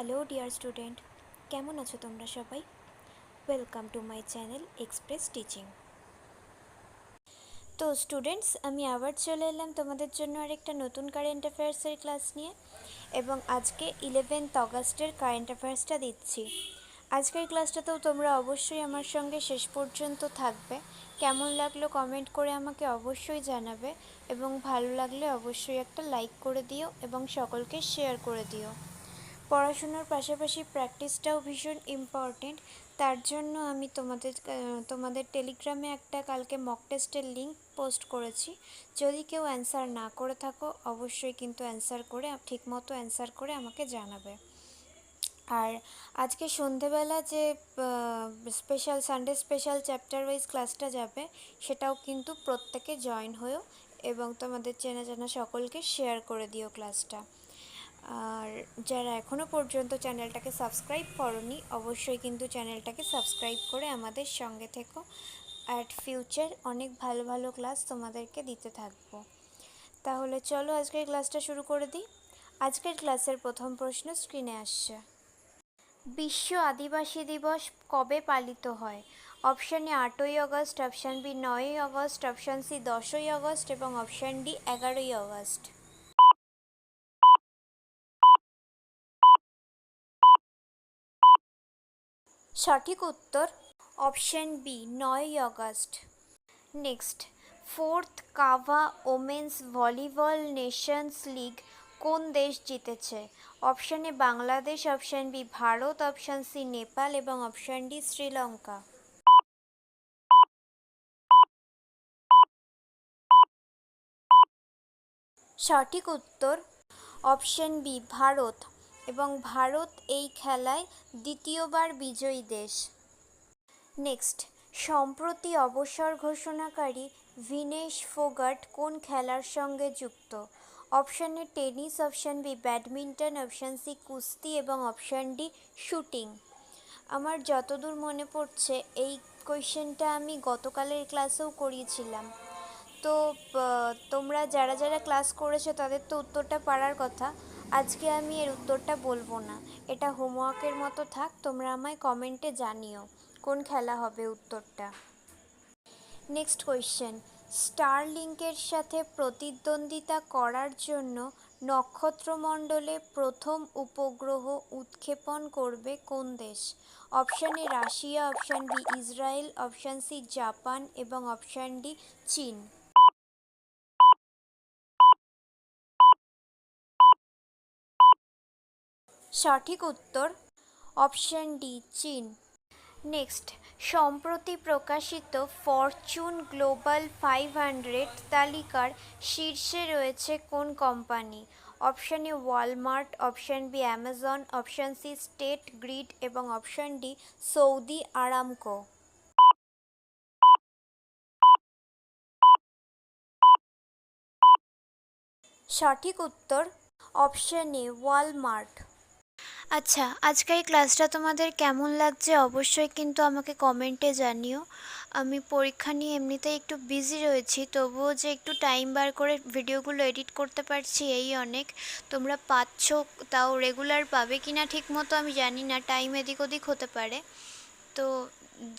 Hello dear student, কেমন আছো তোমরা সবাই? Welcome to my channel express teaching. তো স্টুডেন্টস, আমি আবার চলে এলাম তোমাদের জন্য আরেকটা নতুন কারেন্ট অ্যাফেয়ার্সের ক্লাস নিয়ে, এবং আজকে 11th অগাস্টের কারেন্ট অ্যাফেয়ার্সটা দিচ্ছি। আজকের ক্লাসটাতেও তোমরা অবশ্যই আমার সঙ্গে শেষ পর্যন্ত থাকবে। কেমন লাগলো কমেন্ট করে আমাকে অবশ্যই জানাবে, এবং ভালো লাগলে অবশ্যই একটা লাইক করে দিও এবং সকলকে শেয়ার করে দিও। পড়াশোনার পাশাপাশি প্র্যাকটিসটাও ভীষণ ইম্পর্টেন্ট। তার জন্য আমি তোমাদের টেলিগ্রামে একটা কালকে মক টেস্টের লিঙ্ক পোস্ট করেছি। যদি কেউ অ্যান্সার না করে থাকো, অবশ্যই কিন্তু ঠিকমতো অ্যান্সার করে আমাকে জানাবে। আর আজকে সন্ধেবেলা যে সানডে স্পেশাল চ্যাপ্টার ওয়াইজ ক্লাসটা যাবে, সেটাও কিন্তু প্রত্যেকে জয়েন হয়েও এবং তোমাদের চেনা জানা সকলকে শেয়ার করে দিও ক্লাসটা। আর যারা এখনও পর্যন্ত চ্যানেলটাকে সাবস্ক্রাইব করোনি, অবশ্যই কিন্তু চ্যানেলটাকে সাবস্ক্রাইব করে আমাদের সঙ্গে থেকো। অ্যাট ফিউচার অনেক ভালো ভালো ক্লাস তোমাদেরকে দিতে থাকবো। তাহলে চলো আজকের ক্লাসটা শুরু করে দিই। আজকের ক্লাসের প্রথম প্রশ্ন স্ক্রিনে আসছে। বিশ্ব আদিবাসী দিবস কবে পালিত হয়? অপশান এ 8ই আগস্ট, অপশান বি 9ই আগস্ট, অপশান সি 10ই আগস্ট এবং অপশান ডি 11ই আগস্ট। সঠিক উত্তর অপশান বি 9ই August. Next, fourth CAVA women's volleyball nations league কোন দেশ জিতেছে? Option A Bangladesh, option B Bharat, option C Nepal এবং অপশান ডি শ্রীলঙ্কা। সঠিক উত্তর অপশান বি ভারত, এবং ভারত এই খেলায় দ্বিতীয়বার বিজয়ী দেশ। নেক্সট, সম্প্রতি অবসর ঘোষণাকারী ভিনেশ ফোগাট কোন খেলার সঙ্গে যুক্ত? Option A tennis, option B badminton, option C কুস্তি এবং অপশান ডি শুটিং। আমার যতদূর মনে পড়ছে এই কোয়েশ্চেনটা আমি গতকালের ক্লাসেও করিয়েছিলাম। তো তোমরা যারা যারা ক্লাস করেছো তাদের তো উত্তরটা পারার কথা। আজকে আমি এর উত্তরটা বলবো না, এটা হোমওয়ার্কের মতো থাক। তোমরা আমায় কমেন্টে জানিও কোন খেলা হবে উত্তরটা। নেক্সট কোয়েশ্চেন, স্টারলিংকের সাথে প্রতিদ্বন্দ্বিতা করার জন্য নক্ষত্রমণ্ডলে প্রথম উপগ্রহ উৎক্ষেপণ করবে কোন দেশ? Option A Russia, option B Israel, option C Japan এবং অপশান ডি চীন। সঠিক উত্তর অপশান ডি চীন। নেক্সট, সম্প্রতি প্রকাশিত ফরচুন গ্লোবাল 500 তালিকার শীর্ষে রয়েছে কোন company? Option A Walmart, option B Amazon, option C State Grid এবং অপশান ডি সৌদি আরামকো। সঠিক উত্তর অপশান এ ওয়ালমার্ট। আচ্ছা, আজকের ক্লাসটা তোমাদের কেমন লাগছে অবশ্যই কিন্তু আমাকে কমেন্টে জানিও। আমি পরীক্ষা নিয়ে এমনিতেই একটু বিজি রয়েছি, তবুও যে একটু টাইম বার করে ভিডিওগুলো এডিট করতে পারছি এই অনেক। তোমরা পাচ্ছ, তাও রেগুলার পাবে কিনা ঠিক মতো আমি জানি না, টাইম এদিক ওদিক হতে পারে। তো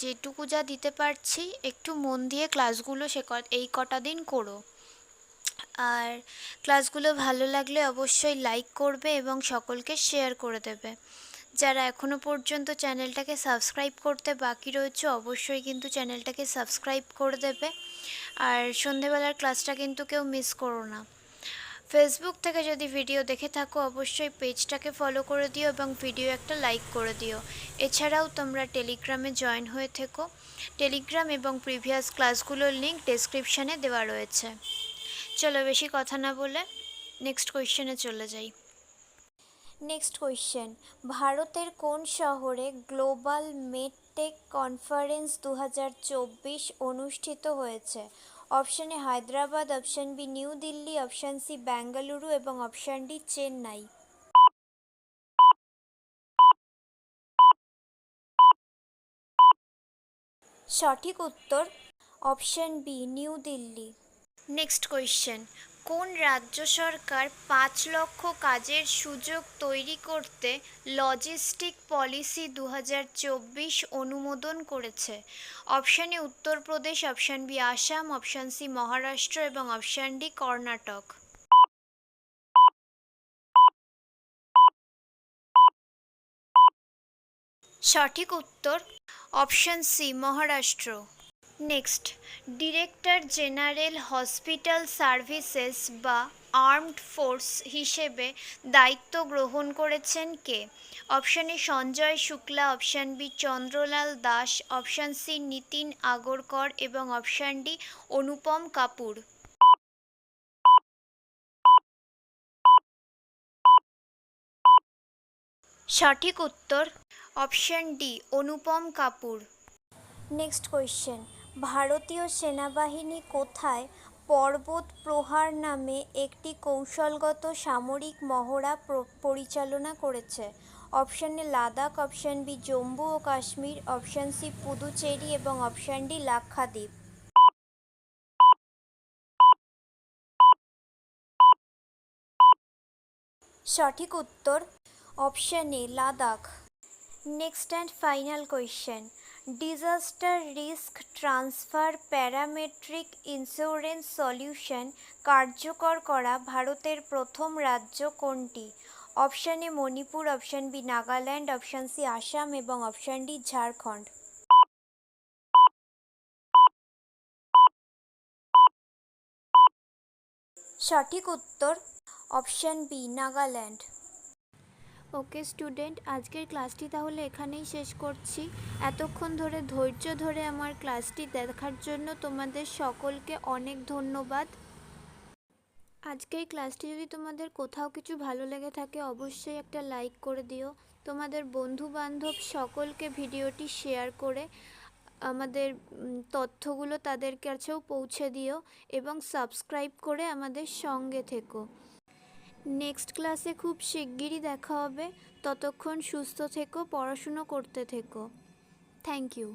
যেটুকু যা দিতে পারছি একটু মন দিয়ে ক্লাসগুলো এই কটা দিন করো। আর ক্লাসগুলো ভালো লাগলে অবশ্যই লাইক করবে এবং সকলকে শেয়ার করে দেবে। যারা এখনও পর্যন্ত চ্যানেলটাকে সাবস্ক্রাইব করতে বাকি রয়েছে, অবশ্যই কিন্তু চ্যানেলটাকে সাবস্ক্রাইব করে দেবে। আর সন্ধেবেলার ক্লাসটা কিন্তু কেউ মিস করো না। ফেসবুক থেকে যদি ভিডিও দেখে থাকো, অবশ্যই পেজটাকে ফলো করে দিও এবং ভিডিও একটা লাইক করে দিও। এছাড়াও তোমরা টেলিগ্রামে জয়েন হয়ে থেকো। টেলিগ্রাম এবং প্রিভিয়াস ক্লাসগুলোর লিঙ্ক ডেসক্রিপশানে দেওয়া রয়েছে। চলো বেশি কথা না বলে নেক্সট কোয়েশ্চেনে চলে যাই। নেক্সট কোয়েশ্চেন, ভারতের কোন শহরে গ্লোবাল মেডটেক কনফারেন্স 2024 অনুষ্ঠিত হয়েছে? Option A Hyderabad, option B New Delhi, option C Bengaluru এবং অপশান ডি চেন্নাই। সঠিক উত্তর option B New Delhi. Next question, কোন রাজ্য সরকার ৫ লক্ষ কাজের সুযোগ তৈরি করতে লজিস্টিক পলিসি ২০২৪ অনুমোদন করেছে? Option A Uttar Pradesh, option B Assam, option C Maharashtra এবং অপশান ডি কর্ণাটক। সঠিক উত্তর option C Maharashtra. Next, director general hospital services বা আর্মড ফোর্স হিসেবে দায়িত্ব গ্রহণ করেছেন কে? Option A Sanjay Shukla, option B Chandralal Das, option C Nitin Agarkar এবং অপশান ডি অনুপম কাপুর। সঠিক উত্তর option D Anupam Kapoor. Next question, ভারতীয় সেনাবাহিনী কোথায় পর্বত প্রহার নামে একটি কৌশলগত সামরিক মহড়া পরিচালনা করেছে? Option A Ladakh, option B Jammu ও কাশ্মীর, অপশান সি পুদুচেরি এবং অপশান ডি লাক্ষাদ্বীপ। সঠিক উত্তর option A Ladakh. Next and final question, disaster risk transfer parametric insurance solution কার্যকর করা ভারতের প্রথম রাজ্য কোনটি? Option A Manipur, option B Nagaland, option C Assam এবং অপশান ডি ঝাড়খণ্ড। সঠিক উত্তর option B Nagaland. Okay student, আজকের ক্লাসটি তাহলে এখানেই শেষ করছি। এতক্ষণ ধরে ধৈর্য ধরে আমার ক্লাসটি দেখার জন্য তোমাদের সকলকে অনেক ধন্যবাদ। আজকের ক্লাসটি যদি তোমাদের কোথাও কিছু ভালো লেগে থাকে অবশ্যই একটা লাইক করে দিও। তোমাদের বন্ধু বান্ধব সকলকে ভিডিওটি শেয়ার করে আমাদের তথ্যগুলো তাদের কাছেও পৌঁছে দিও এবং সাবস্ক্রাইব করে আমাদের সঙ্গে থেকো। নেক্সট ক্লাসে খুব শিগগিরই দেখা হবে। ততক্ষণ সুস্থ থেকো, পড়াশুনো করতে থেকো। Thank you.